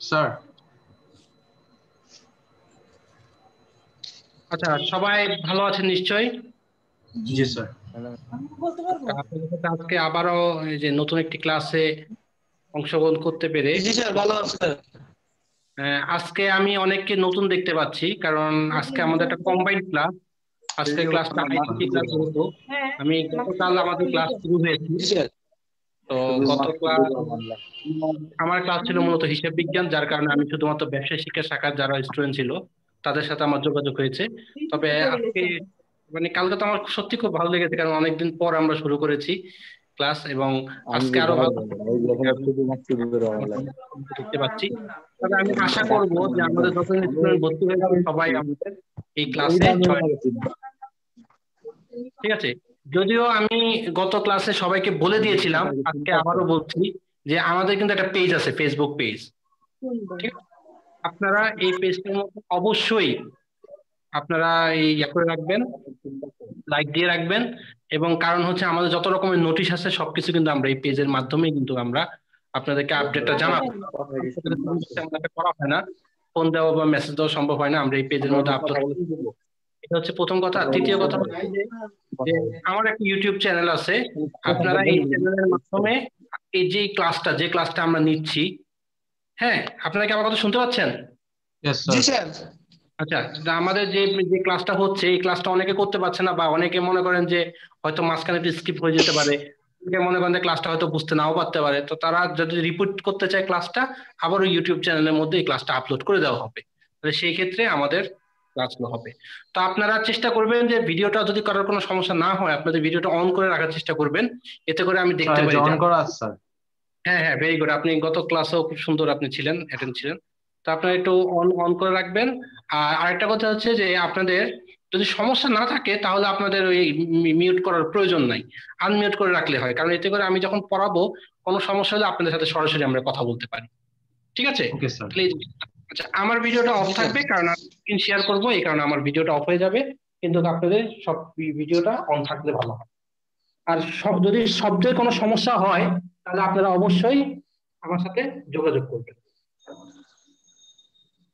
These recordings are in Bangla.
স্যার। আচ্ছা, সবাই ভালো আছেন নিশ্চয়ই? জি স্যার। আপনাদের সাথে আজকে আবারও এই যে নতুন একটি ক্লাসে অংশগ্রহণ করতে পেরে জি স্যার, ভালো আছে। আজকে আমি অনেককে নতুন দেখতে পাচ্ছি, কারণ আজকে আমাদের একটা কম্বাইন্ড ক্লাস। আজকে ক্লাসটা আইসিটি ক্লাস হতো। আমি গতকাল আমাদের ক্লাস শুরু হয়েছে। জি স্যার। তো গত ক্লাস আমার ক্লাস ছিল মূলত হিসাব বিজ্ঞান, যার কারণে আমি শুধুমাত্র ব্যবসায় শিক্ষা শাখার যারা স্টুডেন্ট ছিল তাদের সাথে আমার যোগাযোগ হয়েছে। তবে আজকে মানে কালকে তো আমার সত্যি খুব ভালো লেগেছে, কারণ অনেকদিন পর আমরা শুরু করেছি ক্লাস, এবং আজকে আরো ভালো দেখতে পাচ্ছি। তবে আমি আশা করব যে আমাদের যত স্টুডেন্ট ভর্তি হয়েছে সবাই আমাদের এই ক্লাসে ঠিক আছে। যদিও আমি গত ক্লাসে সবাইকে বলে দিয়েছিলাম, আজকে আবারও বলছি যে আমাদের কিন্তু একটা পেজ আছে, ফেসবুক পেজ। ঠিক আছে? আপনারা এই পেজটার মধ্যে অবশ্যই আপনারা এই করে রাখবেন, লাইক দিয়ে রাখবেন। এবং কারণ হচ্ছে আমাদের যত রকমের নোটিশ আছে সবকিছু কিন্তু আমরা এই পেজের মাধ্যমে কিন্তু আমরা আপনাদেরকে আপডেটটা জানাবো। আমাদের করা হয় না, ফোন দেওয়া বা মেসেজ দেওয়া সম্ভব হয় না, আমরা এই পেজের মধ্যে আপলোড করবো। এটা হচ্ছে প্রথম কথা। দ্বিতীয় কথা হচ্ছে যে আমার একটা ইউটিউব চ্যানেল আছে। আপনারা এই চ্যানেলের মাধ্যমে এই যে ক্লাসটা আমরা নিচ্ছি, হ্যাঁ, আপনারা কি আমার কথা শুনতে পাচ্ছেন? জি স্যার। আচ্ছা, আমাদের যে যে ক্লাসটা হচ্ছে এই ক্লাসটা অনেকে করতে পারছে না, বা অনেকে মনে করেন যে হয়তো মাঝখানে স্কিপ হয়ে যেতে পারে, অনেকে মনে করেন যে ক্লাসটা হয়তো বুঝতে নাও পারতে পারে। তো তারা যদি রিপিট করতে চায় ক্লাসটা, আবার ওই ইউটিউব চ্যানেলের মধ্যে এই ক্লাসটা আপলোড করে দেওয়া হবে। তাহলে সেই ক্ষেত্রে আমাদের ক্লাসগুলো হবে। তো আপনারা চেষ্টা করবেন যে ভিডিওটা যদি কারোর কোনো সমস্যা না হয়, আপনাদের ভিডিওটা অন করে রাখার চেষ্টা করবেন, এতে করে আমি দেখতে পারি। অন করা আছে স্যার। হ্যাঁ হ্যাঁ, ভেরি গুড। আপনি গত ক্লাসেও খুব সুন্দর আপনি ছিলেন, অ্যাটেন্ড ছিলেন। তো আপনারা একটু অন অন করে রাখবেন। আর আরেকটা কথা হচ্ছে যে আপনাদের যদি সমস্যা না থাকে তাহলে আপনাদের ওই মিউট করার প্রয়োজন নাই, আনমিউট করে রাখলে হয়। কারণ এতে করে আমি যখন পড়াবো কোনো সমস্যা হলে আপনাদের সাথে সরাসরি আমরা কথা বলতে পারি। ঠিক আছে? Okay sir. আচ্ছা, আমার ভিডিওটা অফ থাকবে কারণ আমি স্ক্রিন শেয়ার করবো, এই কারণে আমার ভিডিওটা অফ হয়ে যাবে, কিন্তু আপনাদের সব ভিডিওটা অন থাকলে ভালো হয়। আর যদি শব্দের কোনো সমস্যা হয় তাহলে আপনারা অবশ্যই আমার সাথে যোগাযোগ করবেন।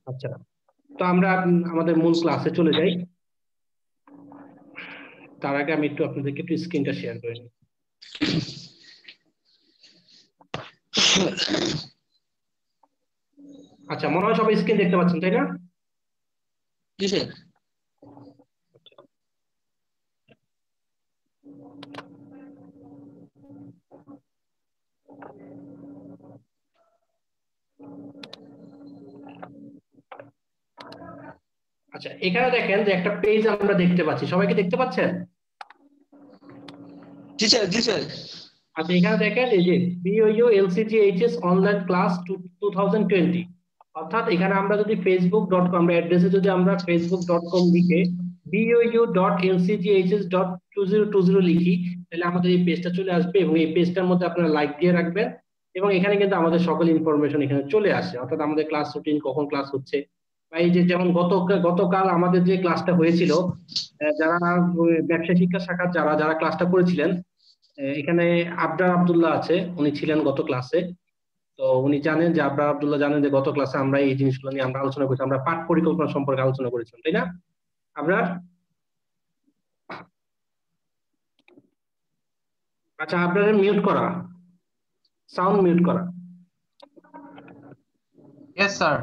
আচ্ছা, তো আমরা আমাদের মূল ক্লাসে চলে যাই। তার আগে আমি একটু আপনাদেরকে একটু স্ক্রিনটা শেয়ার করে নিই। আচ্ছা, মনে হয় সবাই স্ক্রিন দেখতে পাচ্ছেন, তাই না? জি স্যার। আচ্ছা, এখানে দেখেন যে একটা পেজ আমরা দেখতে পাচ্ছি, সবাই কি দেখতে পাচ্ছেন? জি স্যার। জি স্যার। আচ্ছা, এখানে দেখেন এই যে বিওইউ এলসিজি এইচএস অনলাইন ক্লাস 2020, অর্থাৎ এখানে আমরা যদি facebook.com, আমরা অ্যাড্রেসে যদি আমরা facebook.com লিখে bou.lcghs.2020 লিখি, তাহলে আমাদের এই পেজটা চলে আসবে। এবং এই পেজটার মধ্যে আপনারা লাইক দিয়ে রাখবেন, এবং এখানে কিন্তু আমাদের সকল ইনফরমেশন এখানে চলে আসে, অর্থাৎ আমাদের ক্লাস রুটিন, কখন ক্লাস হচ্ছে, বা এই যে যেমন গতকাল আমাদের যে ক্লাসটা হয়েছিল, যারা ব্যবসায় শিক্ষা শাখার যারা যারা ক্লাসটা করেছিলেন, এখানে আবরার আব্দুল্লাহ আছে, উনি ছিলেন গত ক্লাসে। তো উনি জানেন যে আবরার আব্দুল্লাহ জানেন যে গত ক্লাসে আমরা এই জিনিসগুলো নিয়ে আমরা আলোচনা করেছি, আমরা পাঠ পরিকল্পনা সম্পর্কে আলোচনা করেছিলাম, তাই না আবরার? আচ্ছা, আবরারের মিউট করা, সাউন্ড মিউট করা। Yes sir.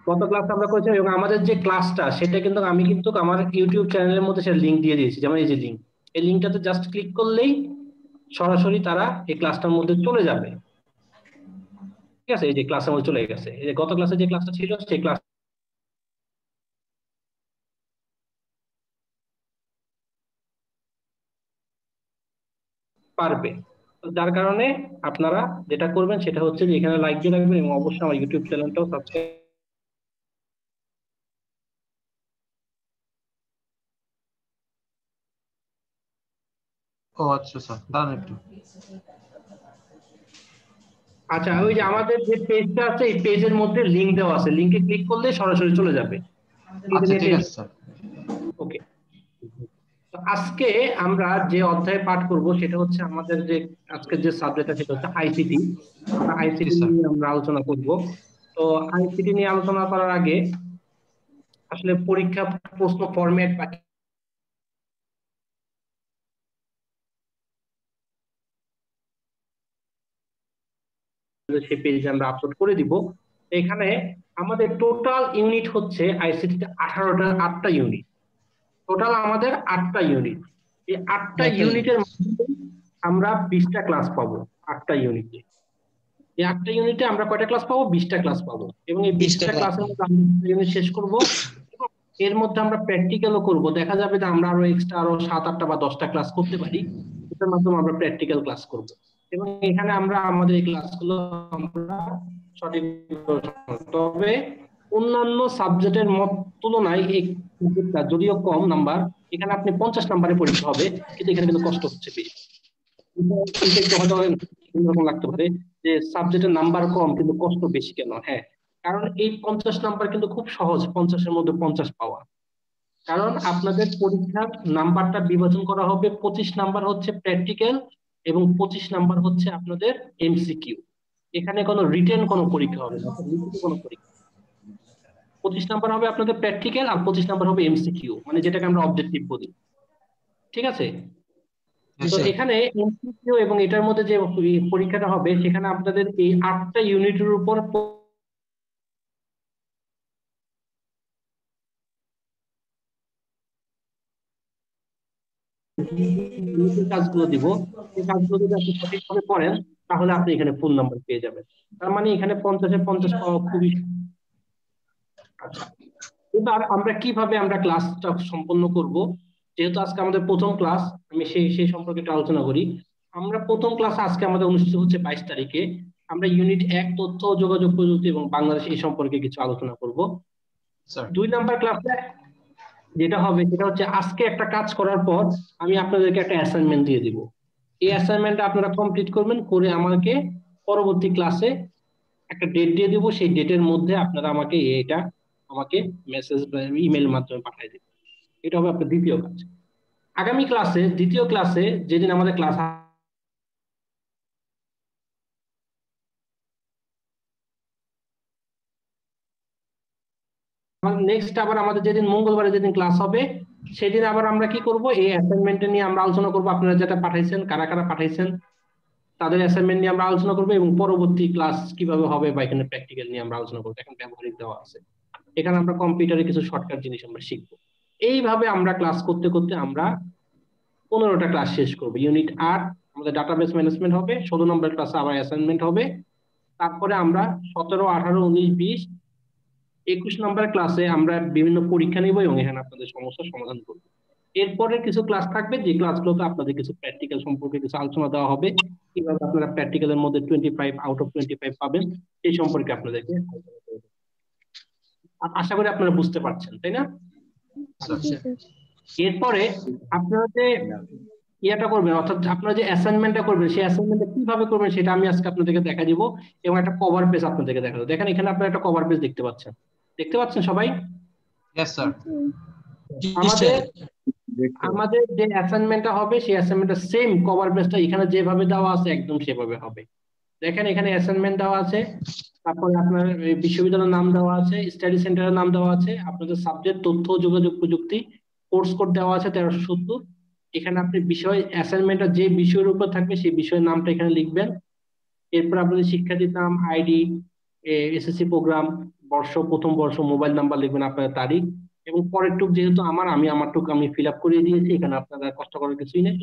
গত ক্লাসে আমরা করেছিলাম, এবং আমাদের যে ক্লাসটা সেটা কিন্তু আমি কিন্তু আমার ইউটিউব চ্যানেলের মধ্যে সেটা লিংক দিয়ে দিয়েছি। যেমন এই যে লিংক, এই লিংকটাতে জাস্ট ক্লিক করলেই সরাসরি তারা এই ক্লাসটার মধ্যে চলে যাবে। ঠিক আছে, এই যে ক্লাসের মধ্যে চলে গেছে। এই যে গত ক্লাসে যে ক্লাসটা ছিল সেই ক্লাস পারবে। তো যার কারণে আপনারা যেটা করবেন সেটা হচ্ছে যে এখানে লাইক দিয়ে রাখবেন, এবং অবশ্যই আমার ইউটিউব চ্যানেলটাও সাবস্ক্রাইব। ও আচ্ছা স্যার, দাঁড়ান একটু। আচ্ছা, ওই যে আমাদের যে পেজটা আছে এই পেজের মধ্যে লিংক দেওয়া আছে, লিংকে ক্লিক করলে সরাসরি চলে যাবে। আচ্ছা ঠিক আছে স্যার। ওকে, আজকে আমরা যে অধ্যায় পাঠ করব সেটা হচ্ছে আমাদের যে আজকের যে সাবজেক্টটা সেটা হচ্ছে আইসিটি। আমরা আইসিটি নিয়ে আমরা আলোচনা করব। তো আইসিটি নিয়ে আলোচনা করার আগে আসলে পরীক্ষা প্রশ্ন ফরম্যাট বা সেই পেজে আমরা আপলোড করে দিব। এখানে আমাদের টোটাল ইউনিট হচ্ছে আইসিটিতে 8টা ইউনিট। টোটাল আমাদের 8টা ইউনিট। এই 8টা ইউনিটের মধ্যে আমরা 20টা ক্লাস পাবো। 8টা ইউনিটে এই 8টা ইউনিটে আমরা কয়টা ক্লাস পাবো? 20টা ক্লাস পাবো। এবং এই 20টা ক্লাসের মধ্যে আমরা ইউনিট শেষ করব। এর মধ্যে আমরা প্র্যাকটিক্যালও করব। দেখা যাবে যে আমরা আরো এক্সট্রা আরো 7-8টা বা 10টা ক্লাস করতে পারি। এটার মাধ্যমে আমরা প্র্যাকটিক্যাল ক্লাস করব। এবং এখানে আমরা আমাদের এই ক্লাসগুলো আমরা সঠিক, তবে অন্যান্য সাবজেক্টের তুলনায় এই সাবজেক্টটা যদিও কম নাম্বার, এখানে আপনি 50 নাম্বারের পরীক্ষা হবে, কিন্তু এখানে কিন্তু কষ্ট হচ্ছে বেশি। একটু হয়তো এরকম লাগতে পারে যে সাবজেক্টের নাম্বার কম কিন্তু কষ্ট বেশি কেন? হ্যাঁ, কারণ এই 50 নাম্বার কিন্তু খুব সহজ 50-এর মধ্যে 50 পাওয়া। কারণ আপনাদের পরীক্ষার নাম্বারটা বিভাজন করা হবে, 25 নাম্বার হচ্ছে প্র্যাকটিক্যাল এবং 25 নাম্বার হচ্ছে আপনাদের এমসিকিউ। এখানে কোনো রিটেন কোনো পরীক্ষা হবে না, কোনো পরীক্ষা। 25 নাম্বার হবে আপনাদের প্র্যাকটিক্যাল আর 25 নাম্বার হবে এমসিকিউ, মানে যেটাকে আমরা অবজেক্টিভ বলি। ঠিক আছে? তো এখানে এমসিকিউ এবং এটার মধ্যে যে পরীক্ষাটা হবে সেখানে আপনাদের এই 8টা ইউনিটের উপর কাজগুলো দিব। এই কাজগুলো যদি আপনি সঠিকভাবে করেন তাহলে আপনি এখানে ফুল নাম্বার পেয়ে যাবেন। তার মানে এখানে 50-এ 50 পাওয়া খুবই। আচ্ছা, এবার আমরা কিভাবে আমরা ক্লাসটা সম্পন্ন করব? যেহেতু আজকে আমাদের প্রথম ক্লাস, আমি সেই সম্পর্কে একটু আলোচনা করি। আমরা প্রথম ক্লাস আজকে আমাদের অনুষ্ঠিত হচ্ছে 22 তারিখে। আমরা ইউনিট 1 তথ্য ও যোগাযোগ প্রযুক্তি এবং বাংলাদেশ এই সম্পর্কে কিছু আলোচনা করব। 2 নাম্বার ক্লাসে যেটা হবে সেটা হচ্ছে আজকে একটা কাজ করার পর আমি আপনাদেরকে একটা অ্যাসাইনমেন্ট দিয়ে দিব। এই অ্যাসাইনমেন্টটা আপনারা কমপ্লিট করবেন, করে আমাকে পরবর্তী ক্লাসে একটা ডেট দিয়ে দিব। সেই ডেটের মধ্যে আপনারা আমাকে আমাকে মেসেজ বা ইমেল মাধ্যমে পাঠিয়ে দিবেন। এটা হবে আপনার দ্বিতীয় কাজ। আগামী ক্লাসে, দ্বিতীয় ক্লাসে যেদিন আমাদের ক্লাস নেক্সট আবার আমাদের যেদিন মঙ্গলবারে যেদিন ক্লাস হবে সেদিন আবার আমরা কি করব, এই অ্যাসাইনমেন্ট নিয়ে আমরা আলোচনা করব। আপনারা যেটা পাঠাইছেন, কারা কারা পাঠাইছেন তাদের অ্যাসাইনমেন্ট নিয়ে আমরা আলোচনা করবো এবং পরবর্তী ক্লাস কিভাবে হবে বা এখানে প্র্যাকটিক্যাল নিয়ে আমরা আলোচনা করবো। এখন ব্যবহারিক দেওয়া আছে, এখানে আমরা কম্পিউটারে কিছু শর্টকাট জিনিস আমরা শিখবো। এইভাবে আমরা ক্লাস করতে করতে আমরা 15টা ক্লাস শেষ করবো। ইউনিট 8 আমাদের ডাটাবেস ম্যানেজমেন্ট হবে, 16 নম্বর ক্লাসে আবার অ্যাসাইনমেন্ট হবে। তারপরে আমরা 17, 18, 19, 20, 21 নম্বর ক্লাসে আমরা বিভিন্ন পরীক্ষা নিব এবং এখানে আপনাদের সমস্যার সমাধান করবো। এরপরে কিছু ক্লাস থাকবে যে ক্লাসগুলোতে আপনাদের কিছু প্র্যাকটিক্যাল সম্পর্কে কিছু আলোচনা দেওয়া হবে, কিভাবে আপনারা প্র্যাকটিক্যালের মধ্যে 25 আউট অফ 25 পাবেন এই সম্পর্কে আপনাদেরকে আশা করি আপনারা বুঝতে পারছেন, তাই না? এরপরে আপনারা যে ইয়েটা করবেন, অর্থাৎ আপনারা যে অ্যাসাইনমেন্টটা করবেন সেই অ্যাসাইনমেন্টটা কিভাবে করবেন সেটা আমি আজকে আপনাদেরকে দেখা দিব এবং একটা কভার পেজ আপনাদেরকে দেখাবো। দেখেন এখানে আপনারা একটা কভার পেজ দেখতে পাচ্ছেন সবাই? Yes sir. আমাদের যে অ্যাসাইনমেন্টটা হবে সেই অ্যাসাইনমেন্টটা সেম কভার পেজটা এখানে যেভাবে দেওয়া আছে একদম সেভাবে হবে। দেখেন এখানে অ্যাসাইনমেন্ট দেওয়া আছে, তারপরে আপনার বিশ্ববিদ্যালয়ের নাম দেওয়া আছে, স্টাডি সেন্টারের নাম দেওয়া আছে, আপনাদের সাবজেক্ট তথ্য যোগাযোগ প্রযুক্তি, কোর্স কোড দেওয়া আছে 1370। এখানে আপনি বিষয় অ্যাসাইনমেন্টটা যে বিষয়ের উপর থাকবে সেই বিষয়ের নামটা এখানে লিখবেন। এরপর আপনাদের শিক্ষার্থীর নাম, আইডি, এসএসসি প্রোগ্রাম, বর্ষ, প্রথম বর্ষ, মোবাইল নাম্বার লিখবেন, আপনাদের তারিখ এবং পরের টুক যেহেতু আমারটুক আমি ফিল আপ করে দিয়েছি, এখানে আপনারা কষ্ট করার কিছুই নেই।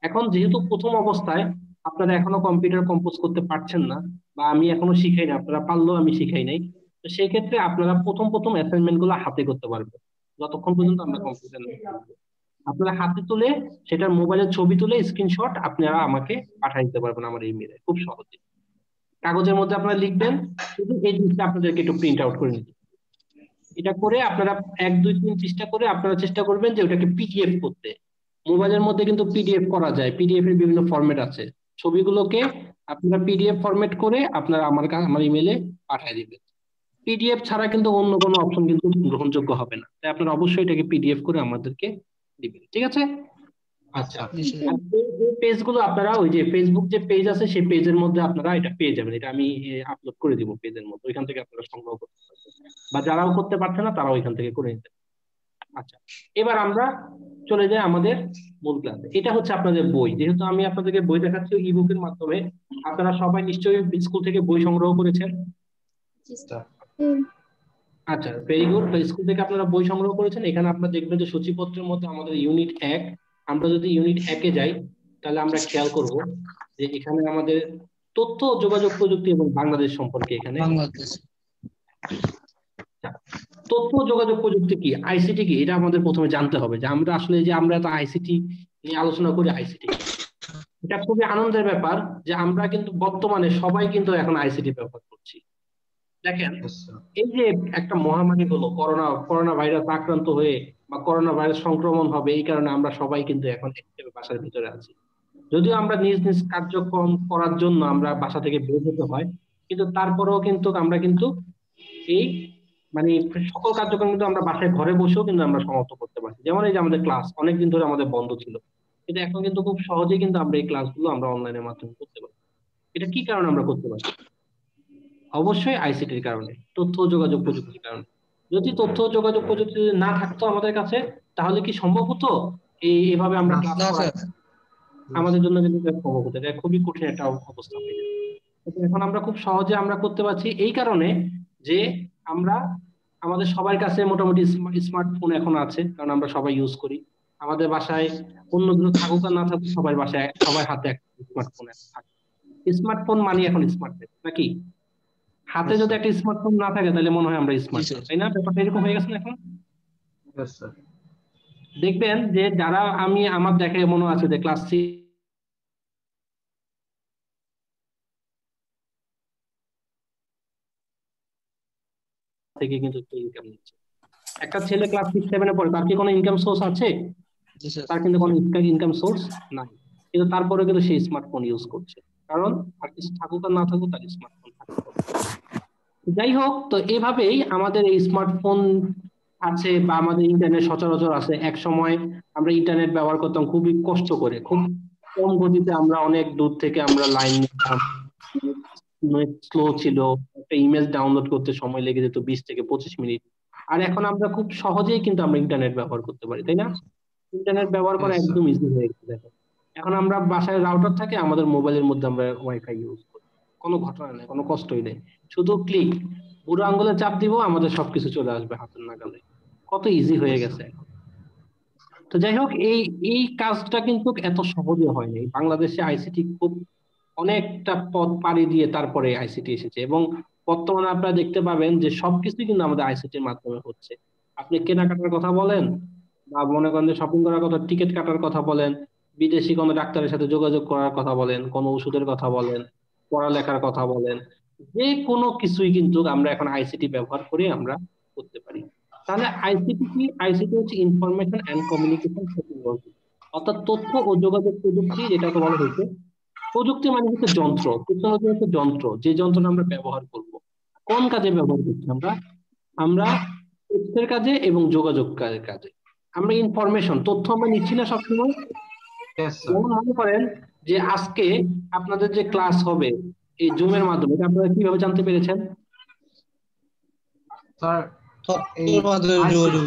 এখন যেহেতু প্রথম অবস্থায় আপনারা এখনো কম্পিউটার কম্পোজ করতে পারছেন না বা আমি এখনো শিখাই না, আপনারা পারলেও আমি শিখাই নাই, তো সেই ক্ষেত্রে আপনারা প্রথম অ্যাসাইনমেন্ট গুলো হাতে করতে পারবেন যতক্ষণ পর্যন্ত আমরা কম্পিউটার না শিখবো। আপনারা হাতে তুলে সেটার মোবাইলের ছবি তুলে স্ক্রিনশট আপনারা আমাকে পাঠিয়ে দিতে পারবেন আমার ইমেইলে, খুব সহজে। কাগজের মধ্যে আপনারা লিখবেন, শুধু এই জিনিসটা আপনাদেরকে একটু প্রিন্ট আউট করে নিতে। এটা করে আপনারা 1, 2, 3 চেষ্টা করে আপনারা চেষ্টা করবেন যে ওটাকে পিডিএফ করতে। মোবাইলের মধ্যে কিন্তু পিডিএফ করা যায়, পিডিএফ এর বিভিন্ন ফরম্যাট আছে। ছবিগুলোকে আপনারা পিডিএফ ফরম্যাট করে আপনারা আমার ইমেইলে পাঠিয়ে দিবেন। পিডিএফ ছাড়া কিন্তু অন্য কোনো অপশন কিন্তু গ্রহণযোগ্য হবে না, তাই আপনারা অবশ্যই এটাকে পিডিএফ করে আমাদেরকে দিবেন, ঠিক আছে? আচ্ছা, জি স্যার। আর এই পেজগুলো আপনারা ওই যে ফেসবুক যে পেজ আছে সেই পেজের মধ্যে আপনারা এটা পেয়ে যাবেন। এটা আমি আপলোড করে দিব পেজের মধ্যে, ওইখান থেকে আপনারা সংগ্রহ করতে পারবেন, বা যারাও করতে পারছে না তারাও ওইখান থেকে করে নিতে পারবেন। আচ্ছা, এবার আমরা চলে যাই আমাদের মূল ক্লাসে। এটা হচ্ছে আপনাদের বই, যেহেতু আমি আপনাদেরকে বই দেখাচ্ছি ইবুকের মাধ্যমে, আপনারা সবাই নিশ্চয়ই স্কুল থেকে বই সংগ্রহ করেছেন। স্যার। আচ্ছা, ভেরি গুড। তো স্কুল থেকে আপনারা বই সংগ্রহ করেছেন, এখানে আপনারা দেখবেন যে সূচিপত্রের মধ্যে আমাদের ইউনিট 1, আমরা যদি ইউনিট 1-এ যাই তাহলে আমরা খেয়াল করব যে এখানে আমাদের তথ্য ও যোগাযোগ প্রযুক্তি এবং বাংলাদেশ সম্পর্কে এখানে বাংলাদেশ। তথ্য ও যোগাযোগ প্রযুক্তি কি, আইসিটি কি, এটা আমাদের প্রথমে জানতে হবে। যে আমরা আসলে যে আমরা তো আইসিটি নিয়ে আলোচনা করি, আইসিটি এটা খুবই আনন্দের ব্যাপার যে আমরা কিন্তু বর্তমানে সবাই কিন্তু এখন আইসিটি ব্যবহার করছি। দেখেন, Yes, sir. এই যে একটা মহামারী হলো করোনা ভাইরাস আক্রান্ত হয়ে বা করোনা ভাইরাস সংক্রমণ হবে, এই কারণে আমরা সবাই কিন্তু এখন একসাথে বাসার ভিতরে আছি। যদিও আমরা নিজ নিজ কার্যক্রম করার জন্য আমরা বাসা থেকে বের হতে হয়, কিন্তু তারপরেও কিন্তু আমরা কিন্তু এই মানে সকল কার্যক্রম কিন্তু আমরা বাসায় ঘরে বসেও কিন্তু আমরা সমাপ্ত করতে পারছি। যেমন এই যে আমাদের ক্লাস অনেকদিন ধরে আমাদের বন্ধ ছিল, কিন্তু এখন কিন্তু খুব সহজেই কিন্তু আমরা এই ক্লাসগুলো আমরা অনলাইনের মাধ্যমে করতে পারি। এটা কি কারণে আমরা করতে পারি? অবশ্যই আইসিটির কারণে, তথ্য ও যোগাযোগ প্রযুক্তির কারণে। যদি তথ্য ও যোগাযোগ প্রযুক্তি যদি না থাকতো আমাদের কাছে, তাহলে কি সম্ভব হতো এভাবে আমরা না, ক্লাস না করা? স্যার। আমাদের জন্য কিন্তু এটা সম্ভব হতো, এটা খুবই কঠিন একটা অবস্থা হয়ে যেত। কিন্তু এখন আমরা খুব সহজে আমরা করতে পারছি এই কারণে যে আমরা আমাদের সবার কাছে মোটামুটি স্মার্টফোন এখন আছে, কারণ আমরা সবাই ইউজ করি। আমাদের বাসায় অন্য কিছু থাকুক আর না থাকুক, সবার বাসায় সবার হাতে একটা স্মার্টফোন থাকে। স্মার্টফোন মানে এখন স্মার্ট নাকি? হাতে Yes, যদি sir. একটা স্মার্টফোন না থাকে তাহলে মনে হয় আমরা জি স্মার্ট, স্যার। তাই না? ব্যাপারটা এরকম হয়ে গেছে না এখন। Yes, sir. দেখবেন যে যারা আমার দেখে মনে আছে যে ক্লাস থেকে কিন্তু ইনকাম নিচ্ছে। একটা ছেলে ক্লাস 6-7-এ পড়ে, তার কি কোনো ইনকাম সোর্স আছে? জি স্যার। তার কিন্তু কোনো ইনকাম সোর্স নাই, কিন্তু তারপরে কিন্তু সে স্মার্টফোন ইউজ করছে, কারণ আর কিছু থাকুক আর না থাকুক তার স্মার্টফোন থাকতে হবে। যাই হোক, তো এভাবেই আমাদের এই স্মার্টফোন আছে বা আমাদের ইন্টারনেট সচরাচর আছে। এক সময় আমরা ইন্টারনেট ব্যবহার করতাম খুবই কষ্ট করে, খুব কম গতিতে, আমরা অনেক দূর থেকে আমরা লাইন নিতাম, স্লো ছিল, একটা ইমেজ ডাউনলোড করতে সময় লেগে যেত 20 থেকে 25 মিনিট। আর এখন আমরা খুব সহজেই কিন্তু আমরা ইন্টারনেট ব্যবহার করতে পারি, তাই না? ইন্টারনেট ব্যবহার করা Yes, sir. একদম ইজি হয়ে গেছে। দেখো, এখন আমরা বাসায় রাউটার থাকে, আমাদের মোবাইলের মধ্যে আমরা ওয়াইফাই ইউজ করি, কোনো ঘটনা নেই, কোনো কষ্টই নেই, শুধু ক্লিক, বুড়ো আঙ্গুলে চাপ দিব, আমাদের সবকিছু চলে আসবে হাতের নাগালে। কত ইজি হয়ে Yes, গেছে sir. এখন। তো যাই হোক, এই এই কাজটা কিন্তু এত সহজে হয়নি। বাংলাদেশে আইসিটি খুব অনেকটা পথ পাড়ি দিয়ে তারপরে আইসিটি এসেছে, এবং বর্তমানে আপনারা দেখতে পাবেন যে সবকিছু কিন্তু আমাদের আইসিটির মাধ্যমে হচ্ছে। আপনি কেনাকাটার কথা বলেন, বা মনে করেন যে শপিং করার কথা, টিকিট কাটার কথা বলেন, বিদেশি কোনো ডাক্তারের সাথে যোগাযোগ করার কথা বলেন, কোনো ওষুধের কথা বলেন, পড়ালেখার কথা বলেন, যে কোনো কিছুই কিন্তু আমরা এখন আইসিটি ব্যবহার করে আমরা করতে পারি। তাহলে আইসিটি কি? আইসিটি হচ্ছে ইনফরমেশন এন্ড কমিউনিকেশন টেকনোলজি, অর্থাৎ তথ্য ও যোগাযোগ প্রযুক্তি, যেটাকে বলা হয়েছে। প্রযুক্তি মানে হচ্ছে যন্ত্র, টেকনোলজি হচ্ছে যন্ত্র, যে যন্ত্রটা আমরা ব্যবহার করব। কোন কাজে ব্যবহার করছি আমরা? আমরা তথ্যের কাজে এবং যোগাযোগের কাজে। আমরা ইনফরমেশন, তথ্য আমরা নিচ্ছি না সবসময়। Yes, sir. যেমন মনে করেন যে আজকে আপনাদের যে ক্লাস হবে এই জুমের মাধ্যমে, এটা আপনারা কিভাবে জানতে পেরেছেন? Sir, এই তথ্যের মাধ্যমে যোগাযোগ।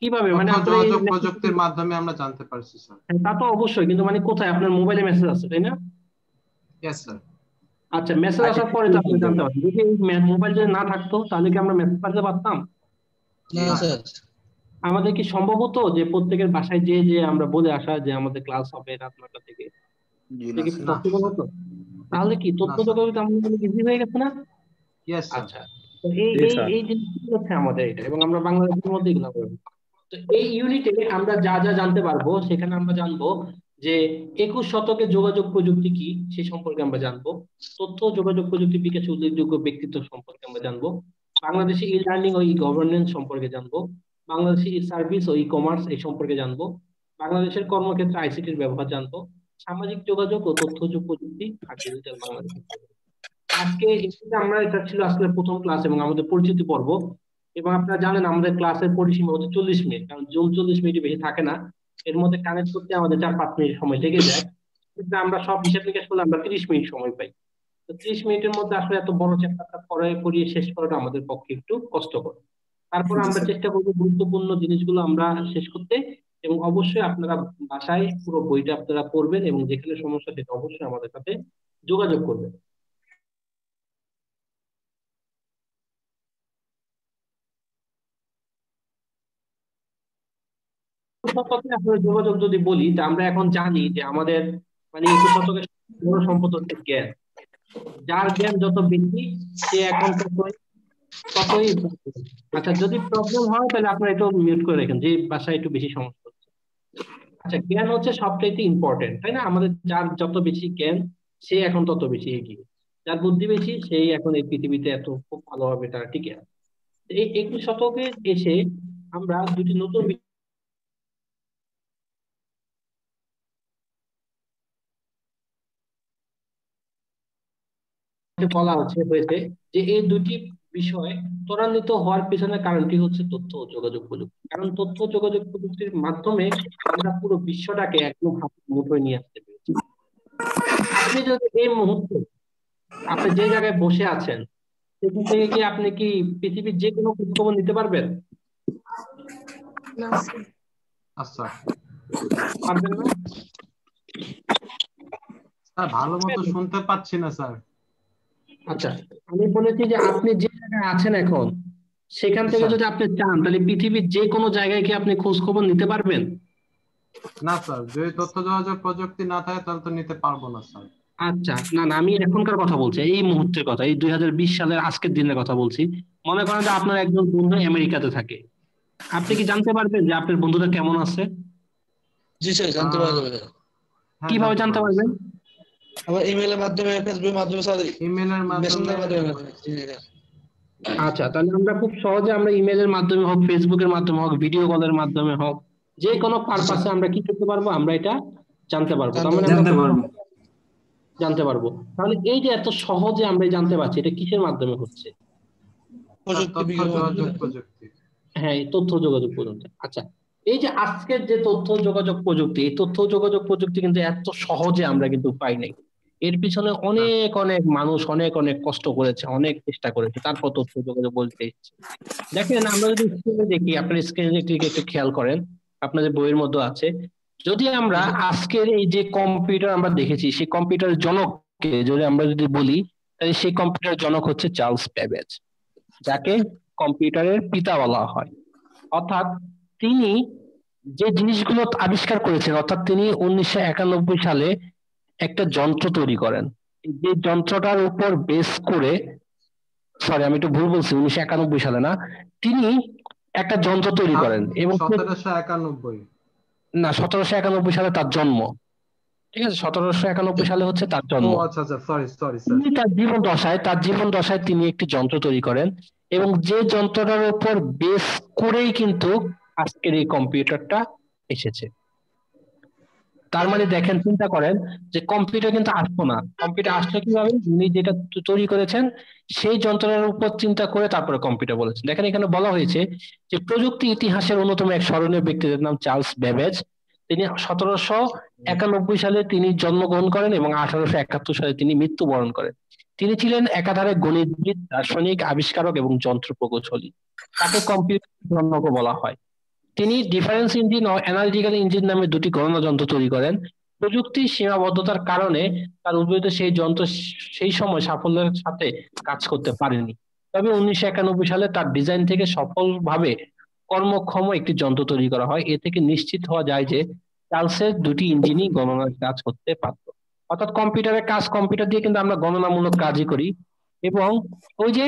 কিভাবে, মানে তথ্য আপনারা এই যোগাযোগ প্রযুক্তির মাধ্যমে আমরা জানতে পারছি, স্যার। তা তো অবশ্যই, কিন্তু মানে কোথায়? আপনার মোবাইলে মেসেজ আছে, তাই না? Yes, sir. আচ্ছা, মেসেজ আসার পরে তো আপনি জানতে পারছেন। যদি এই মোবাইল যদি না থাকতো তাহলে কি আমরা মেসেজ পাঠাতে পারতাম? না না। স্যার। আমাদের কি সম্ভব হতো যে প্রত্যেকের বাসায় যে যে আমরা বলে আসা যে আমাদের ক্লাস হবে রাত 9টা থেকে? এটা কি না, পসিবল স্যার। হতো? তাহলে কি না, তথ্য স্যার। যোগাযোগ আমাদের ইজি হয়ে গেছে না? Yes, sir. আচ্ছা, তো এই এই এই জিনিসগুলো হচ্ছে আমাদের এটা, এবং আমরা বাংলাদেশের মধ্যে এগুলো করবো। তো এই ইউনিটে আমরা যা যা জানতে পারবো, সেখানে আমরা জানবো যে 21 শতকে যোগাযোগ প্রযুক্তি কি সে সম্পর্কে আমরা জানবো, তথ্য ও যোগাযোগ প্রযুক্তি বিকাশে উল্লেখযোগ্য ব্যক্তিত্ব সম্পর্কে আমরা জানবো, বাংলাদেশে ই লার্নিং ও ই গভর্নেন্স সম্পর্কে জানবো, বাংলাদেশে ই সার্ভিস ও ই কমার্স এই সম্পর্কে জানবো, বাংলাদেশের কর্মক্ষেত্রে আইসিটির ব্যবহার জানবো, সামাজিক যোগাযোগ ও তথ্য প্রযুক্তি আর ডিজিটাল বাংলাদেশ। আজকে এটা ছিল আজকে প্রথম ক্লাস এবং আমাদের পরিচিতি পর্ব। এবং আপনারা জানেন আমাদের ক্লাসের পরিসীমা হচ্ছে 40 মিনিট, কারণ জুম 40 মিনিট বেশি থাকে না। এর মধ্যে কানেক্ট করতে আমাদের 4-5 মিনিট সময় লেগে যায়, কিন্তু আমরা সব হিসাব নিকাশ করলে আমরা 30 মিনিট সময় পাই। তো 30 মিনিটের মধ্যে আসলে এত বড় চ্যাপ্টারটা পড়িয়ে শেষ করাটা আমাদের পক্ষে একটু কষ্টকর। তারপর আমরা চেষ্টা করবো গুরুত্বপূর্ণ জিনিসগুলো আমরা শেষ করতে, এবং অবশ্যই আপনারা বাসায় পুরো বইটা আপনারা পড়বেন, এবং যেখানে সমস্যা সেটা অবশ্যই আমাদের সাথে যোগাযোগ করবেন। শতকে আসলে যোগাযোগ যদি বলি, তা আমরা এখন জানি যে আমাদের মানে 21 শতকের বড় সম্পদ হচ্ছে জ্ঞান। যার জ্ঞান যত বেশি, সে এখন ততই। আচ্ছা, যদি প্রবলেম হয় তাহলে আপনারা একটু মিউট করে রাখেন, যে বাসায় একটু বেশি সমস্যা হচ্ছে। আচ্ছা, জ্ঞান হচ্ছে সবচাইতে ইম্পর্টেন্ট, তাই না? আমাদের যার যত বেশি জ্ঞান, সে এখন তত বেশি এগিয়ে। যার বুদ্ধি বেশি, সেই এখন এই পৃথিবীতে এত খুব ভালোভাবে তারা টিকে আছে। এই 21 শতকে এসে আমরা দুটি নতুন বলা হয়েছে যে এই দুটি বিষয় ত্বরান্বিত হওয়ার পেছনে কারণটি হচ্ছে তথ্য ও যোগাযোগ প্রযুক্তি। কারণ তথ্য ও যোগাযোগ প্রযুক্তির মাধ্যমে আমরা পুরো বিশ্বটাকে একদম হাতের মুঠোয় নিয়ে আসতে পেরেছি। আপনি যদি এই মুহূর্তে আপনি যে জায়গায় বসে আছেন, সেখান থেকে কি পৃথিবীর যে কোনো খোঁজখবর নিতে পারবেন? আচ্ছা পারবেন না? স্যার, ভালো মতো শুনতে পাচ্ছি না স্যার। আচ্ছা, আমি বলেছি যে আপনি যে জায়গায় আছেন এখন, সেখান থেকে স্যার, যদি আপনি চান, তাহলে পৃথিবীর যে কোনো জায়গায় কি আপনি খোঁজ খবর নিতে পারবেন? না স্যার, যদি তথ্য যোগাযোগ প্রযুক্তি না থাকে তাহলে তো নিতে পারবো না স্যার। আচ্ছা, না না, আমি এখনকার কথা বলছি, এই মুহূর্তের কথা, এই 2020 সালের আজকের দিনের কথা বলছি। মনে করেন যে আপনার একজন বন্ধু আমেরিকাতে থাকে, আপনি কি জানতে পারবেন যে আপনার বন্ধুটা কেমন আছে? জি স্যার, জানতে পারা যাবে। হ্যাঁ, কিভাবে জানতে পারবো পারবেন? স্যার। আবার ইমেলের মাধ্যমে, ফেসবুকের মাধ্যমে স্যার, ইমেলের মেসেঞ্জারের মাধ্যমে। মাধ্যমে। জি স্যার। আচ্ছা, তাহলে আমরা খুব সহজে আমরা ইমেলের মাধ্যমে হোক, ফেসবুকের মাধ্যমে হোক, ভিডিও কলের মাধ্যমে হোক, যে কোনো জি স্যার, পারপাসে আমরা কি করতে পারবো, আমরা এটা জানতে পারবো। তার মানে আমরা জানতে খুব পারবো। জানতে পারবো। তাহলে এই যে এত সহজে আমরা জানতে পারছি, এটা কিসের মাধ্যমে হচ্ছে? স্যার, প্রযুক্তি তথ্য বিজ্ঞানের যোগাযোগ মাধ্যমে। প্রযুক্তি। হ্যাঁ, এই তথ্য যোগাযোগ প্রযুক্তি। আচ্ছা, এই যে আজকের যে তথ্য যোগাযোগ প্রযুক্তি, এই তথ্য যোগাযোগ প্রযুক্তি কিন্তু এত সহজে আমরা কিন্তু পাই নাই। এর পিছনে হ্যাঁ, অনেক অনেক মানুষ অনেক অনেক কষ্ট করেছে, অনেক চেষ্টা করেছে, তারপর তথ্য যোগাযোগ বলতে এসেছে। দেখেন, আমরা যদি স্ক্রিনে দেখি, আপনার স্ক্রিনে একটু খেয়াল করেন, আপনাদের বইয়ের মধ্যে আছে। যদি আমরা আজকের এই যে কম্পিউটার আমরা দেখেছি, সেই কম্পিউটারের জনককে যদি আমরা বলি, তাহলে সেই কম্পিউটার জনক হচ্ছে চার্লস ব্যাবেজ, যাকে কম্পিউটারের পিতা বলা হয়। অর্থাৎ তিনি যে জিনিসগুলো আবিষ্কার করেছেন, অর্থাৎ তিনি 1991 সালে একটা যন্ত্র তৈরি করেন। যে যন্ত্রটার উপর বেস করে, সরি আমি একটু ভুল বলছি, 1991 সালে না, তিনি একটা যন্ত্র তৈরি করেন, এবং 1791। না, 1791 সালে তার জন্ম। ঠিক আছে, 1791 সালে হচ্ছে তার ও জন্ম। আচ্ছা আচ্ছা, সরি সরি স্যার। তিনি তার জীবন দশায় তিনি একটি যন্ত্র তৈরি করেন, এবং যে যন্ত্রটার উপর বেস করেই কিন্তু আজকের এই কম্পিউটারটা এসেছে। তার মানে দেখেন, চিন্তা করেন যে কম্পিউটার কিন্তু আসতো না। কম্পিউটার আসলো কিভাবে? উনি যেটা তৈরি করেছেন, সেই যন্ত্রের উপর চিন্তা করে তারপরে কম্পিউটার বলেছেন। দেখেন, এখানে বলা হয়েছে যে প্রযুক্তি ইতিহাসের অন্যতম এক স্মরণীয় ব্যক্তিদের নাম চার্লস ব্যাবেজ। তিনি 1791 সালে তিনি জন্মগ্রহণ করেন এবং 1871 সালে তিনি মৃত্যুবরণ করেন। তিনি ছিলেন একাধারে গণিতবিদ, দার্শনিক, আবিষ্কারক এবং যন্ত্র প্রকৌশলী। তাকে কম্পিউটার জনক বলা হয়। তিনি ডিফারেন্স ইঞ্জিন ও অ্যানালিটিক্যাল ইঞ্জিন নামে দুটি গণনা যন্ত্র তৈরি করেন। প্রযুক্তির সীমাবদ্ধতার কারণে তার উদ্ভাবিত সেই যন্ত্র সেই সময় সাফল্যের সাথে কাজ করতে পারেনি। তবে 1991 সালে তার ডিজাইন থেকে সফলভাবে কর্মক্ষম একটি যন্ত্র তৈরি করা হয়। এ থেকে নিশ্চিত হওয়া যায় যে চার্লসের দুটি ইঞ্জিনই গণনার কাজ করতে পারত। অর্থাৎ কম্পিউটারের কাজ, কম্পিউটার দিয়ে কিন্তু আমরা গণনামূলক কাজই করি। এবং ওই যে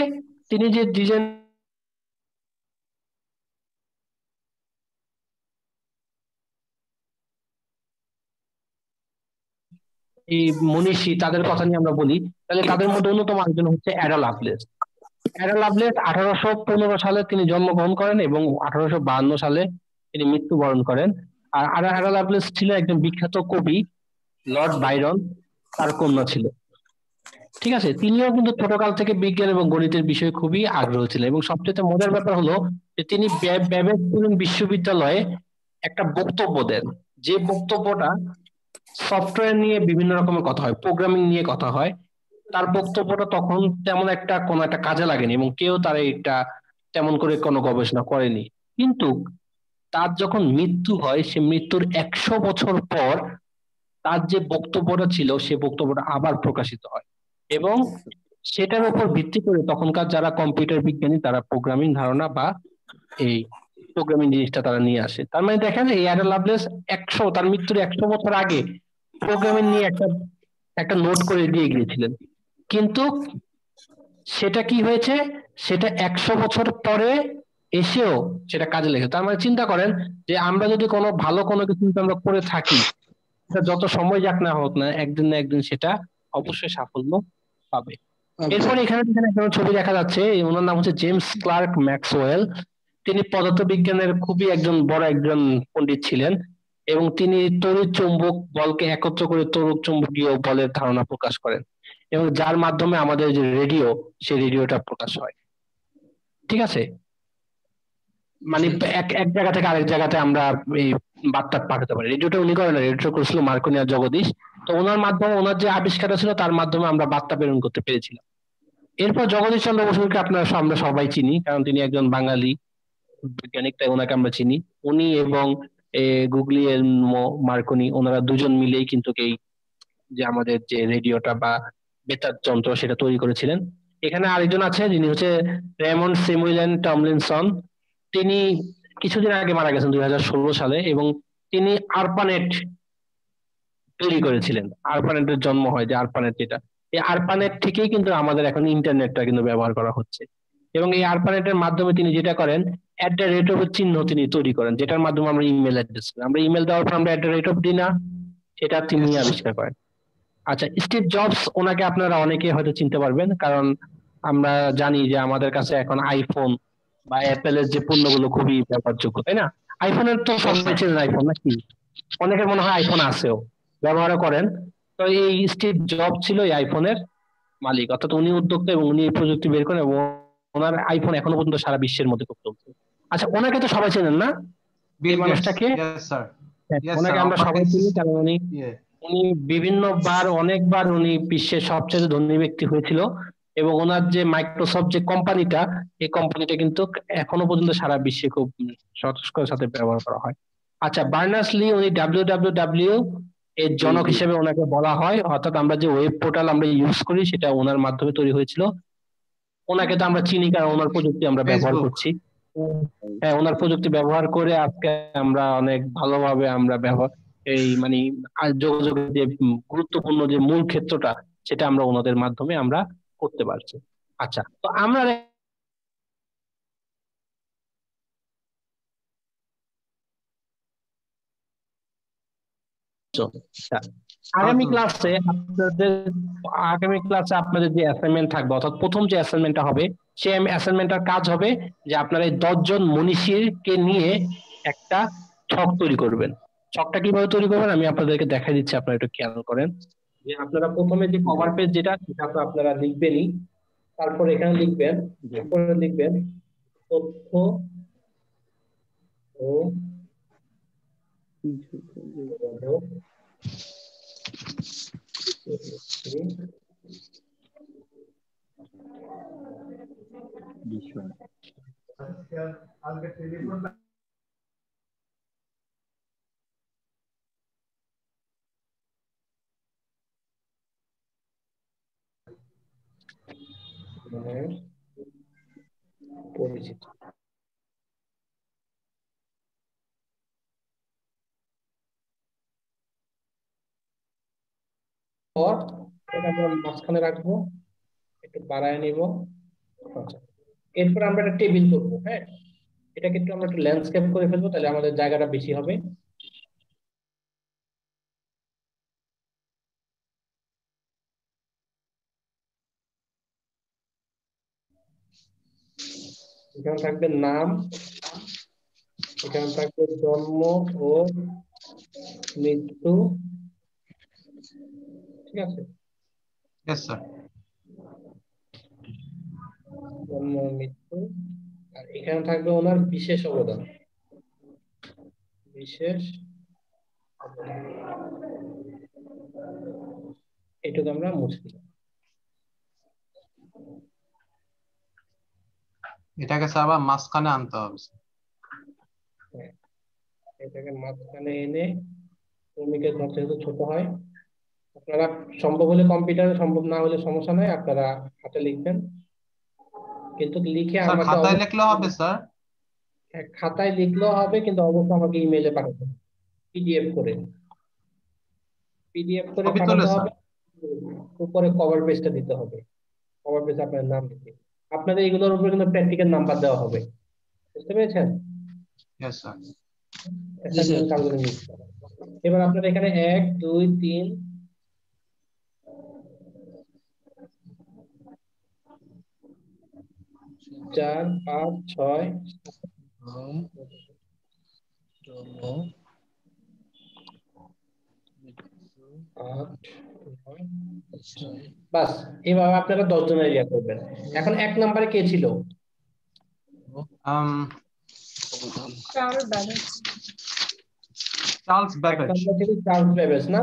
তিনি যে ডিজাইন, এই মনীষী, তাদের কথা নিয়ে আমরা বলি, তাহলে তাদের মধ্যে অন্যতম একজন হচ্ছে অ্যাডা লাভলেস। অ্যাডা লাভলেস 1815 সালে তিনি জন্মগ্রহণ করেন এবং 1852 সালে তিনি মৃত্যুবরণ করেন। আর অ্যাডা লাভলেস ছিলেন একজন বিখ্যাত কবি, লর্ড বাইরন তার কন্যা ছিল। ঠিক আছে, তিনিও কিন্তু ছোটকাল থেকে বিজ্ঞান এবং গণিতের বিষয়ে খুবই আগ্রহ ছিলেন, এবং সবচেয়ে মজার ব্যাপার হলো যে তিনি ব্যাবেজ বিশ্ববিদ্যালয়ে একটা বক্তব্য দেন। যে বক্তব্যটা সফটওয়্যার নিয়ে বিভিন্ন রকমের কথা হয়, প্রোগ্রামিং নিয়ে কথা হয়, তার বক্তব্যটা তখন তেমন একটা কোনো একটা কাজে লাগেনি এবং কেউ তার এটা তেমন করে কোনো গবেষণা করেনি। কিন্তু তার যখন মৃত্যু হয়, সে মৃত্যুর 100 বছর পর তার যে বক্তব্যটা ছিল সে বক্তব্যটা আবার প্রকাশিত হয় এবং সেটার উপর ভিত্তি করে তখনকার যারা কম্পিউটার বিজ্ঞানী তারা প্রোগ্রামিং ধারণা বা এই প্রোগ্রামিং জিনিসটা তারা নিয়ে আসে। তার মানে দেখেন এই অ্যাডা লাভলেস তার মৃত্যুর 100 বছর আগে প্রোগ্রামিং নিয়ে একটা একটা নোট করে দিয়ে গিয়েছিলেন, কিন্তু সেটা কি হয়েছে, সেটা 100 বছর পরে এসেও সেটা কাজে লেগেছে। তার মানে চিন্তা করেন যে আমরা যদি কোনো ভালো কোনো কিছু যদি আমরা করে থাকি, সেটা যত সময় যাক না হোক না, একদিন না একদিন সেটা অবশ্যই সাফল্য পাবে। এরপর এখানে যেখানে একটা ছবি দেখা যাচ্ছে, ওনার নাম হচ্ছে জেমস ক্লার্ক ম্যাক্সওয়েল। তিনি পদার্থবিজ্ঞানের খুবই একজন বড় একজন পণ্ডিত ছিলেন এবং তিনি তড়িৎ চৌম্বক বলকে একত্র করে তড়িৎ চুম্বকীয় বলের ধারণা প্রকাশ করেন এবং যার মাধ্যমে আমাদের যে রেডিও, সেই রেডিওটা প্রকাশ হয়। ঠিক আছে, মানে এক এক জায়গা থেকে আরেক জায়গাতে আমরা এই বার্তা পাঠাতে পারি। রেডিওটা উনি করেন না, রেডিওটা করেছিল মার্কনি আর জগদীশ। তো ওনার মাধ্যমে, ওনার যে আবিষ্কারটা ছিল তার মাধ্যমে আমরা বার্তা প্রেরণ করতে পেরেছিলাম। এরপর জগদীশ চন্দ্র বসুকে আমরা সবাই চিনি, কারণ তিনি একজন বাঙালি বৈজ্ঞানিক, তাই ওনাকে আমরা চিনি। উনি এবং গুগলিয়েলমো মার্কনি, ওনারা দুজন মিলেই কিন্তু এই যে আমাদের যে রেডিওটা বা বেতার যন্ত্র সেটা তৈরি করেছিলেন। এখানে আরেকজন আছে যিনি হচ্ছে রেমন্ড স্যামুয়েল টমলিনসন। তিনি কিছুদিন আগে মারা গেছেন 2016 সালে এবং তিনি আরপানেট তৈরি করেছিলেন। আরপানেটের জন্ম হয়, যে আরপানেট যেটা, এই আরপানেট থেকেই কিন্তু আমাদের এখন ইন্টারনেটটা কিন্তু ব্যবহার করা হচ্ছে। এবং এই আরপানেটের মাধ্যমে তিনি যেটা করেন, অ্যাট দ্য রেট অফ চিহ্ন তিনি তৈরি করেন, যেটার মাধ্যমে আমরা ইমেল অ্যাড্রেস, আমরা ইমেল দেওয়ার পর আমরা অ্যাট দ্য রেট অফ দিই না, সেটা তিনি Yes, sir. আবিষ্কার করেন। আচ্ছা, স্টিভ জবস, ওনাকে আপনারা অনেকে হয়তো চিনতে পারবেন, কারণ আমরা জানি যে আমাদের কাছে এখন আইফোন বা অ্যাপেলের যে পণ্যগুলো খুবই ব্যবহারযোগ্য, তাই না? আইফোনের তো Yes, সবাই sir. চেনেন আইফোন, নাকি? অনেকের মনে হয় আইফোন আছেও, ব্যবহারও করেন। তো এই স্টিভ জব ছিল এই আইফোনের মালিক, অর্থাৎ উনি উদ্যোক্তা এবং উনি এই প্রযুক্তি বের করেন এবং ওনার আইফোন এখনো পর্যন্ত সারা বিশ্বের মধ্যে খুব চলছে। আচ্ছা, ওনাকে তো সবাই চেনেন না, এই Bill Gates. মানুষটাকে? Yes, sir. হ্যাঁ, Yes, sir. ওনাকে আমরা সবাই Operating চিনি system. কারণ উনি Yeah. উনি বিভিন্নবার, অনেকবার উনি বিশ্বের সবচেয়ে ধনী ব্যক্তি হয়েছিল এবং ওনার যে মাইক্রোসফট যে কোম্পানিটা, এই কোম্পানিটা কিন্তু এখনো পর্যন্ত সারা বিশ্বে খুব সতর্কতার সাথে ব্যবহার করা হয়। আচ্ছা, বার্নার্স লি, উনি ডাব্লিউ এর জনক হিসেবে ওনাকে বলা হয়, অর্থাৎ আমরা যে ওয়েব পোর্টাল আমরা ইউজ করি সেটা ওনার মাধ্যমে তৈরি হয়েছিল। ওনাকে তো আমরা চিনি কারণ ওনার প্রযুক্তি আমরা ব্যবহার Facebook. করছি। হ্যাঁ, ওনার প্রযুক্তি ব্যবহার করে আজকে আমরা অনেক ভালোভাবে আমরা ব্যবহার এই মানে যোগাযোগের যে গুরুত্বপূর্ণ যে মূল ক্ষেত্রটা, সেটা আমরা ওনাদের মাধ্যমে আমরা করতে পারছি। আচ্ছা, তো আমরা আগামী Awesome. ক্লাসে আপনাদের আগামী ক্লাসে আপনাদের যে অ্যাসাইনমেন্ট থাকবে, অর্থাৎ প্রথম যে অ্যাসাইনমেন্টটা হবে, সেই অ্যাসাইনমেন্টটার কাজ হবে যে আপনারা এই 10 জন মনীষীকে নিয়ে একটা ছক তৈরি করবেন। ছকটা কিভাবে তৈরি করবেন আমি আপনাদেরকে দেখাই দিচ্ছি, আপনারা একটু খেয়াল করেন। যে আপনারা প্রথমে যে কভার পেজ যেটা, সেটা তো আপনারা লিখবেনই। তারপর এখানে লিখবেন, এরপরে লিখবেন তথ্য ও যোগাযোগ বিষয়। পরিচিত। পর এটা আমরা মাঝখানে রাখবো, একটু বাড়ায় নিব। আচ্ছা, এরপর আমরা একটা টেবিল করবো। হ্যাঁ, এটাকে একটু আমরা একটু ল্যান্ডস্কেপ করে ফেলবো, তাহলে আমাদের জায়গাটা বেশি হবে। এখানে থাকবে নাম, এখানে থাকবে জন্ম ও মৃত্যু। ঠিক আছে, Yes, sir. জন্ম ও মৃত্যু। আর এখানে থাকবে ওনার বিশেষ অবদান, বিশেষ এটুকু আমরা মুছে দিলাম। এটাকে স্যার আবার মাঝখানে আনতে হবে। হ্যাঁ, এটাকে মাঝখানে এনে শ্রমিকের ঘর যেহেতু ছোট হয়, আপনারা সম্ভব হলে কম্পিউটারে, সম্ভব না হলে সমস্যা নাই, আপনারা হাতে লিখবেন, কিন্তু লিখে স্যার আমাকে খাতায় অবশ্যই, লিখলে হবে স্যার? খাতায় লিখলেও হবে, কিন্তু অবশ্যই আমাকে ইমেইলে পাঠাতে হবে, পিডিএফ করে, পিডিএফ করে ছবি তুলে পাঠাতে স্যার? হবে। উপরে কভার পেজটা দিতে হবে, কভার পেজে আপনার নাম লিখে। আপনাদের এগুলোর উপরে কিন্তু প্র্যাকটিক্যাল নাম্বার দেওয়া হবে, বুঝতে পেরেছেন? Yes sir. জি স্যার। অ্যাসাইনমেন্ট কাজগুলো মিস করা। এবার আপনার এখানে 1 2 3 4 5 6 8 9, বাস। এভাবে আপনারা 10 জনের ইয়া করবেন। এখন 1 নম্বরে কে ছিল? um Charles Babbage. Charles 1 Babbage. Number ছিল চার্লস বেবেজ না?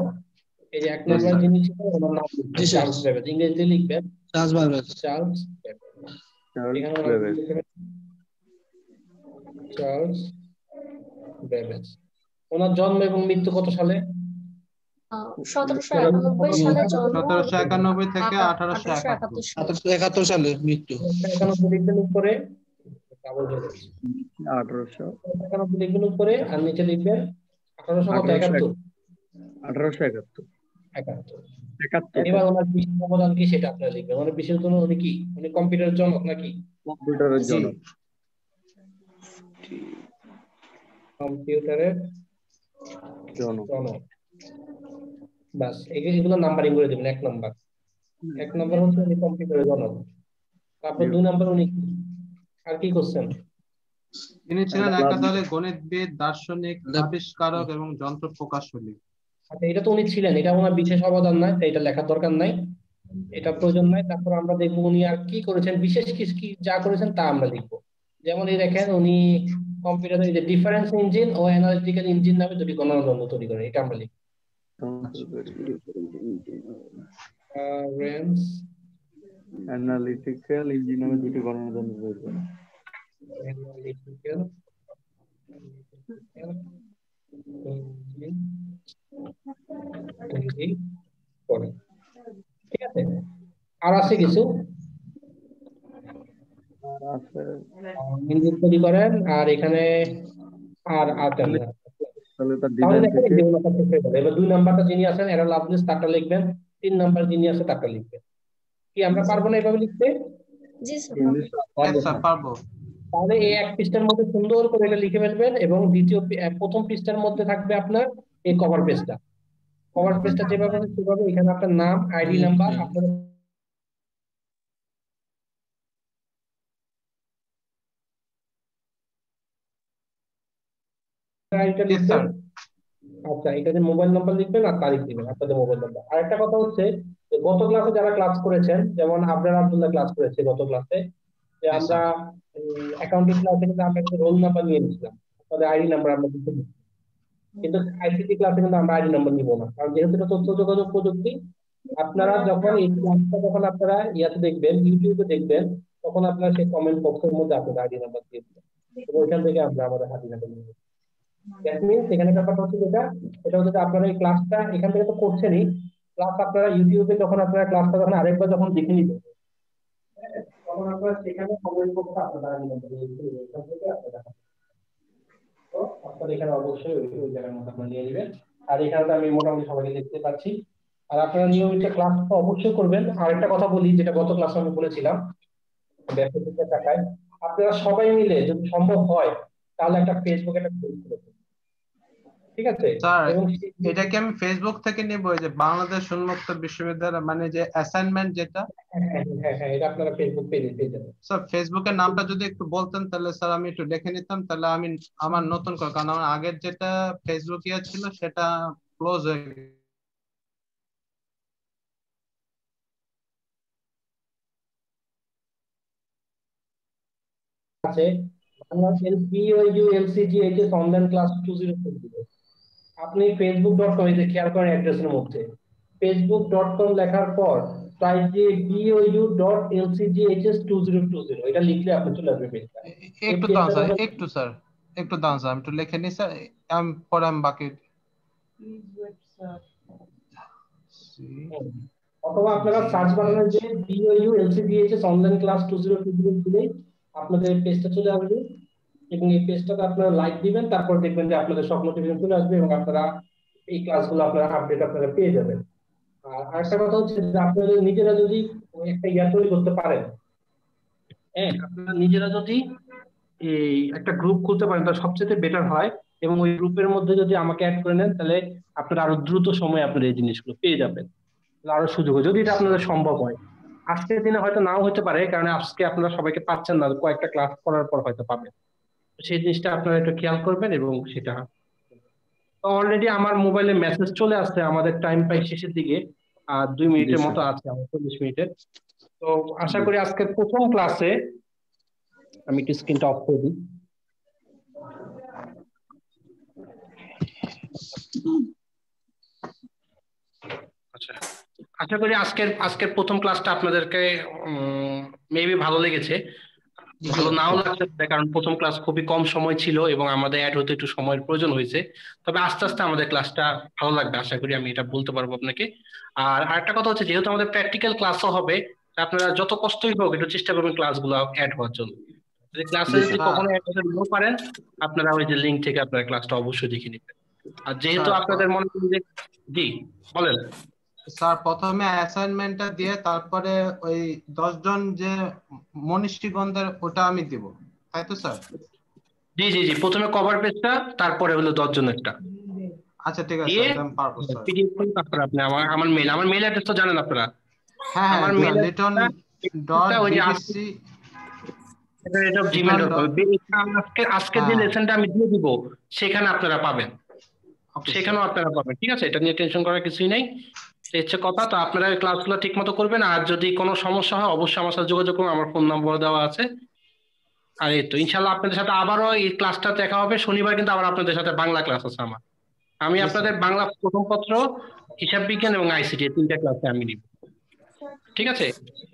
এই যে 1 Yes, নম্বরে sir. যিনি ছিলেন ওনার নাম জি লিখবেন, স্যার। চার্লস বেবেজ, ইংরেজিতে লিখবেন চার্লস বার্বেজ। Charles Babbage. এখানে ওনার নাম লিখবেন চার্লস বেবেজ। ওনার জন্ম এবং মৃত্যু কত সালে? 1791 সালে জন্ম, 1791 থেকে 1871। 1871 সালে। 1871 সালে মৃত্যু। 91 লিখবেন উপরে, ডাবল হয়ে যাচ্ছে, 1800 91 লিখবেন উপরে, আর নিচে লিখবেন 1871। 1871 71 এবার ওনার বিশেষ অবদান কি সেটা আপনারা লিখবেন। ওনার বিশেষ জন্য উনি কি, উনি কম্পিউটার জনক নাকি? কম্পিউটারের জি। জনক। কম্পিউটারের জনক। জনক। বাস, এগুলো নাম্বারিং করে দেবেন। 1 নাম্বার, 1 নাম্বার হচ্ছে উনি কম্পিউটারের জনক। তারপর 2 নাম্বার উনি কি? আর কি করছেন? তিনি ছিলেন একটা একাধারে গণিতবিদ, দার্শনিক, আবিষ্কারক এবং যন্ত্র প্রকৌশলী। আচ্ছা, এটা তো উনি ছিলেন, এটা ওনার বিশেষ অবদান নাই, তাই এটা লেখার দরকার নাই, এটা প্রয়োজন নাই। তারপর আমরা দেখবো উনি আর কি করেছেন, বিশেষ কি কি যা করেছেন তা আমরা লিখবো। যেমন এই দেখেন, উনি কম্পিউটারের যে ডিফারেন্স ইঞ্জিন ও অ্যানালিটিক্যাল ইঞ্জিন নামে দুটি গণনা তৈরি করেন, এটা আমরা লিখবো। ডিফারেন্স অ্যানালিটিক্যাল ইঞ্জিন নামে দুটি গণনা যন্ত্র তৈরি করেন। অ্যানালিটিক্যাল ইঞ্জিন তৈরি করেন, ঠিক আছে? আর আছে কিছু আর আছে ইঞ্জিন তৈরি করেন, আর এখানে আর আছেন না। তাহলে তার তাহলে ডিজাইন দেখেন থেকে এই যে ওনার শেষ হয়ে গেল। এবার 2 নাম্বারটা যিনি আছেন এরা লাভলেস, তারটা লিখবেন। 3 নাম্বার যিনি আছে তারটা লিখবেন। কি আমরা পারবো না এভাবে লিখতে? জি স্যার। ইংলিশ ইয়েস স্যার, পারবো। তাহলে এই 1 পৃষ্ঠার মধ্যে সুন্দর করে এটা লিখে ফেলবেন, এবং প্রথম পৃষ্ঠার মধ্যে থাকবে আপনার এই কভার পেজটা। কভার পেজটা যেভাবে আছে সেভাবে এখানে আপনার নাম, আইডি নাম্বার, আপনার আইডিটা ইয়েস লিখবেন। স্যার। আচ্ছা, এটাতে মোবাইল নাম্বার লিখবেন আর তারিখ দিবেন, আপনাদের মোবাইল নাম্বার। আর একটা কথা হচ্ছে যে গত ক্লাসে যারা ক্লাস করেছেন, যেমন আবরার আব্দুল্লাহ ক্লাস করেছে গত ক্লাসে, যে Yes, আমরা sir. অ্যাকাউন্টিং ক্লাসে কিন্তু আমরা একটা রোল নাম্বার নিয়ে নিয়েছিলাম, আপনাদের আইডি নাম্বার আমরা দিতে দিই। কিন্তু আইসিটি ক্লাসে কিন্তু আমরা আইডি নাম্বার নিব না, কারণ যেহেতু এটা তথ্য যোগাযোগ প্রযুক্তি, আপনারা যখন এই ক্লাসটা যখন আপনারা ইয়াতে দেখবেন, ইউটিউবে দেখবেন, তখন আপনারা সেই কমেন্ট বক্সের মধ্যে আপনাদের আইডি নাম্বার দিয়ে দিবেন, এবং ওইখান থেকে আমরা আমাদের আইডি নাম্বার নিব। দ্যাট মিনস এখানে ব্যাপারটা হচ্ছে যেটা, এটা হচ্ছে যে আপনারা এই ক্লাসটা এখান থেকে তো করছেনই, প্লাস আপনারা ইউটিউবে যখন আপনারা ক্লাসটা যখন আরেকবার যখন দেখে নিবেন, তখন আপনারা সেখানে কমেন্ট বক্সে আপনারা আইডি নাম্বার দিয়ে দিবেন, এখান থেকে আপনারা, তো আপনারা এখানে অবশ্যই ওই জায়গার মধ্যে আপনারা নিয়ে নেবেন। আর এখানে তো আমি মোটামুটি সবাইকে দেখতে পাচ্ছি। আর আপনারা নিয়মিত ক্লাসটা অবশ্যই করবেন। আর একটা কথা বলি, যেটা গত ক্লাসে আমি বলেছিলাম, ব্যস্ততার টাকায় আপনারা সবাই মিলে যদি সম্ভব হয় তাহলে একটা ফেসবুকে একটা পেজ খুলে ফেলুন, ঠিক আছে? স্যার, এবং এটা কি আমি ফেসবুক থেকে নিব? এই যে বাংলাদেশ উন্মুক্ত বিশ্ববিদ্যালয়, মানে যে অ্যাসাইনমেন্ট যেটা? হ্যাঁ হ্যাঁ হ্যাঁ, এটা আপনারা ফেসবুক পেজে পেয়ে যাবেন। স্যার ফেসবুকের নামটা যদি একটু বলতেন তাহলে স্যার আমি একটু দেখে নিতাম, তাহলে আমি আমার নতুন করে, কারণ আমার আগের যেটা ফেসবুক ইয়ে ছিল সেটা ক্লোজ হয়ে গেছে। আছে বাংলা এলপিইউ এলসিজি এইচএস অনলাইন ক্লাস 2020। আপনি facebook.com এই যে খেয়াল করেন অ্যাড্রেসের মধ্যে facebook.com লেখার পর তাই যে bou.lcghs2020 এটা লিখলে আপনি চলে আসবে পেজটা। এই একটু দাঁড়ান পেজটার স্যার, মধ্যে একটু স্যার, একটু দাঁড়ান স্যার, আমি একটু লিখে নিই স্যার, পরে আমি বাকি অথবা আপনারা সার্চ বাটনে যে BOU LCBHS অনলাইন ক্লাস 2020 দিলেই আপনাদের পেজটা চলে আসবে এবং এই পেজটাতে আপনারা লাইক দিবেন, তারপর দেখবেন যে আপনাদের সব নোটিফিকেশন চলে আসবে এবং আপনারা এই ক্লাসগুলো আপনারা আপডেট আপনারা পেয়ে যাবেন। আর আরেকটা কথা হচ্ছে যে আপনারা নিজেরা যদি একটা ইয়া তৈরি করতে পারেন, হ্যাঁ আপনারা নিজেরা যদি এই একটা গ্রুপ খুলতে পারেন তাহলে সবচেয়ে বেটার হয় এবং ওই গ্রুপের মধ্যে যদি আমাকে অ্যাড করে নেন তাহলে আপনারা আরো দ্রুত সময়ে আপনারা এই জিনিসগুলো পেয়ে যাবেন, আরো সুযোগ হয় যদি এটা আপনাদের সম্ভব হয়। আজকের দিনে হয়তো নাও হতে পারে কারণ আজকে আপনারা সবাইকে পাচ্ছেন না, কয়েকটা ক্লাস করার পর হয়তো পাবেন। সেই জিনিসটা আপনারা একটু খেয়াল করবেন এবং সেটা অলরেডি আমার মোবাইলে মেসেজ চলে আসছে, আমাদের টাইম প্রায় শেষের দিকে, আর 2 মিনিটের মতো আছে, আমার 40 মিনিটের। তো আশা করি আজকের প্রথম ক্লাসে আমি একটু স্ক্রিনটা অফ করে দিই। আচ্ছা, আশা করি আজকের প্রথম ক্লাসটা আপনাদেরকে মেবি ভালো লেগেছে। ভালো নাও লাগতে পারে কারণ প্রথম ক্লাস খুবই কম সময় ছিল এবং আমাদের অ্যাড হতে একটু সময়ের প্রয়োজন হয়েছে, তবে আস্তে আস্তে আমাদের ক্লাসটা ভালো লাগবে আশা করি, আমি এটা বলতে পারবো আপনাকে। আর আরেকটা কথা হচ্ছে যেহেতু আমাদের প্র্যাকটিক্যাল ক্লাসও হবে, আপনারা যত কষ্টই হোক একটু চেষ্টা করবেন ক্লাসগুলো অ্যাড হওয়ার জন্য। যদি ক্লাসে যদি কখনো অ্যাড হতে নাও পারেন আপনারা ওই যে লিঙ্ক থেকে আপনারা ক্লাসটা অবশ্যই দেখে নেবেন। আর যেহেতু আপনাদের মনে করেন যে জি বলেন স্যার, প্রথমে অ্যাসাইনমেন্টটা দিয়ে তারপরে ওই 10 জন যে মনীষীগণদের ওটা আমি দিব, তাই তো স্যার? জি জি জি, প্রথমে কভার পেজটা তারপরে হলো 10 জনেরটা আচ্ছা ঠিক আছে দিয়ে স্যার, এটা আমি পারবো স্যার। পিডিএফ করে তারপরে আপনি আমার মেল অ্যাড্রেস তো জানেন আপনারা। হ্যাঁ আমার হ্যাঁ মেল স্যার, liton.bbc আজকের যে লেসনটা আমি দিয়ে দিব সেখানে আপনারা পাবেন, ওকে সেখানেও আপনারা পাবেন, ঠিক আছে? এটা নিয়ে টেনশন করার কিছুই নেই। এই হচ্ছে কথা। তো আপনারা ওই ক্লাসগুলো ঠিক মতো করবেন, আর যদি কোনো সমস্যা হয় অবশ্যই আমার সাথে যোগাযোগ করুন, আমার ফোন নম্বর দেওয়া আছে। আর এই তো ইনশাল্লাহ আপনাদের সাথে আবারও এই ক্লাসটা দেখা হবে শনিবার, কিন্তু আবার আপনাদের সাথে বাংলা ক্লাস আছে আমার। আমি আপনাদের বাংলা প্রথম পত্র, হিসাব বিজ্ঞান এবং আইসিটি 3টা ক্লাসে আমি নিব, ঠিক আছে?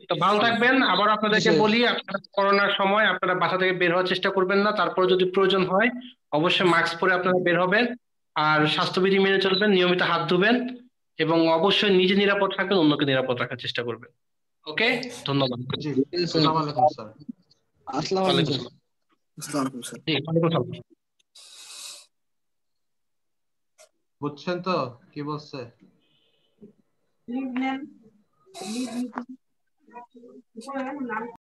তো ভালো থাকবেন। আবার আপনাদেরকে বলি আপনারা করোনার সময় আপনারা বাসা থেকে বের হওয়ার চেষ্টা করবেন না, তারপর যদি প্রয়োজন হয় অবশ্যই মাস্ক পরে আপনারা বের হবেন, আর স্বাস্থ্যবিধি মেনে চলবেন, নিয়মিত হাত ধুবেন এবং অবশ্যই নিজে নিরাপদ থাকবেন, অন্যকে নিরাপদ রাখার চেষ্টা করবেন। ওকে, ধন্যবাদ। জি, আসসালামু আলাইকুম স্যার। আসসালামু আলাইকুম স্যার। জি, ওয়ালাইকুম আসসালাম। বুঝছেন তো কি বলছে?